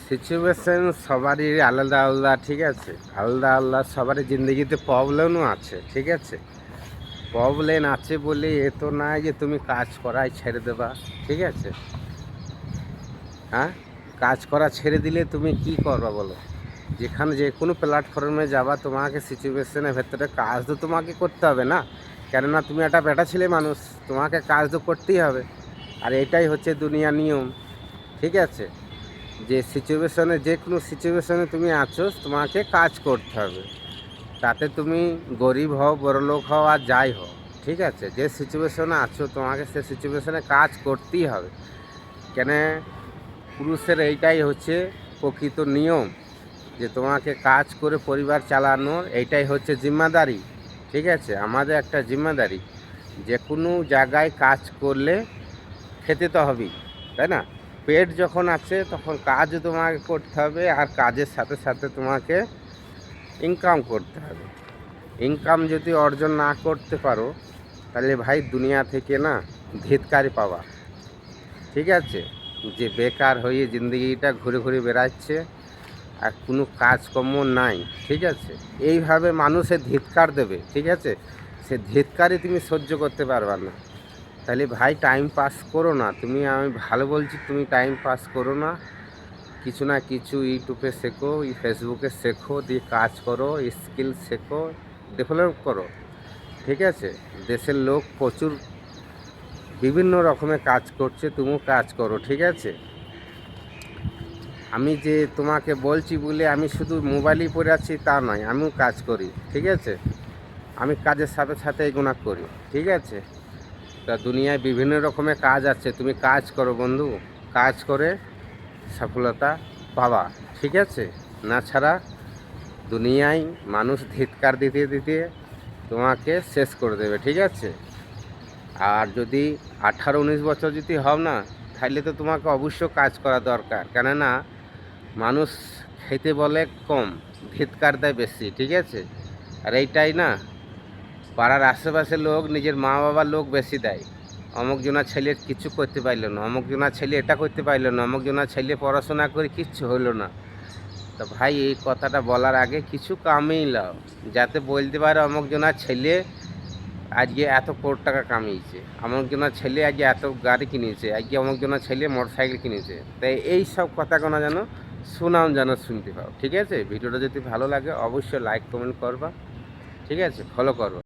Situation সবারই আলাদা আলাদা, ঠিক আছে, আলাদা আলাদা সবারই জিন্দগিতে প্রবলেমও আছে, ঠিক আছে। প্রবলেম আছে বলে এ তো না যে তুমি কাজ করাই ছেড়ে দেবা, ঠিক আছে। হ্যাঁ, কাজ করা ছেড়ে দিলে তুমি কি করবা বলো? যেখানে যে কোনো প্ল্যাটফর্মে যাবা তোমাকে সিচুয়েশনের ভেতরে কাজ তো তোমাকে করতে হবে না, কেননা তুমি একটা বেটা ছেলে মানুষ, তোমাকে কাজ তো করতেই হবে। আর এটাই হচ্ছে দুনিয়ার নিয়ম, ঠিক আছে। যে সিচুয়েশনে, যে কোনো সিচুয়েশনে তুমি আছো তোমাকে কাজ করতে হবে। তাতে তুমি গরিব হও, বড়লোক হও আর যাই হও, ঠিক আছে। যে সিচুয়েশনে আছো তোমাকে সে সিচুয়েশনে কাজ করতেই হবে। কেন, পুরুষের এইটাই হচ্ছে প্রকৃত নিয়ম, যে তোমাকে কাজ করে পরিবার চালানোর এইটাই হচ্ছে জিম্মাদারি, ঠিক আছে। আমাদের একটা জিম্মাদারি, যে কোনো জায়গায় কাজ করলে খেতে তো হবেই, তাই না। পেট যখন আছে তখন কাজও তোমাকে করতে হবে, আর কাজের সাথে সাথে তোমাকে ইনকাম করতে হবে। ইনকাম যদি অর্জন না করতে পারো তাহলে ভাই দুনিয়া থেকে না ধিক্কারি পাওয়া, ঠিক আছে। যে বেকার হয়ে জিন্দগিটা ঘুরে ঘুরে বেড়াচ্ছে আর কোনো কাজকর্ম নাই, ঠিক আছে, এইভাবে মানুষে ধিক্কার দেবে, ঠিক আছে। সে ধিক্কারই তুমি সহ্য করতে পারবে না। তাহলে ভাই টাইম পাস করো না তুমি, আমি ভালো বলছি, তুমি টাইম পাস করো না, কিছু না কিছু ইউটিউবে শেখো, ফেসবুকে শেখো, দিয়ে কাজ করো, স্কিল শেখো, ডেভেলপ করো, ঠিক আছে। দেশের লোক প্রচুর বিভিন্ন রকমের কাজ করছে, তুমিও কাজ করো, ঠিক আছে। আমি যে তোমাকে বলছি বলে আমি শুধু মোবাইলই পড়ে আছি তা নয়, আমিও কাজ করি, ঠিক আছে। আমি কাজের সাথে সাথে এগুলো করি, ঠিক আছে। তা দুনিয়ায় বিভিন্ন রকমের কাজ আছে, তুমি কাজ করো বন্ধু, কাজ করে সফলতা পাবা, ঠিক আছে। না ছাড়া দুনিয়ায় মানুষ ধিক্কার দিতে দিতে তোমাকে শেষ করে দেবে, ঠিক আছে। আর যদি 18-19 বছর যদি হও না, তাহলে তো তোমাকে অবশ্য কাজ করা দরকার, কেননা মানুষ খেতে বলে কম, ধিক্কার দেয় বেশি, ঠিক আছে। আর এইটাই না, পাড়ার আশেপাশের লোক নিজের মা বাবার লোক বেশি দেয়। অমুক জনা ছেলে কিছু করতে পারল না, অমুক জনা ছেলে এটা করতে পারল না, অমুক জনা ছেলে পড়াশোনা করে কিচ্ছু হলো না। তো ভাই এই কথাটা বলার আগে কিছু কামিয়ে লাও, যাতে বলতে পারে অমুক জনা ছেলে আজকে এত কোটি টাকা কামিয়েছে, অমুক জনা ছেলে আজকে এত গাড়ি কিনেছে, আজকে অমুক জনা ছেলে মোটরসাইকেল কিনেছে। তাই এই সব কথাগুলো যেন সুনাম যেন শুনতে পাও, ঠিক আছে। ভিডিওটা যদি ভালো লাগে অবশ্যই লাইক কমেন্ট করবা, ঠিক আছে, ফলো করবা।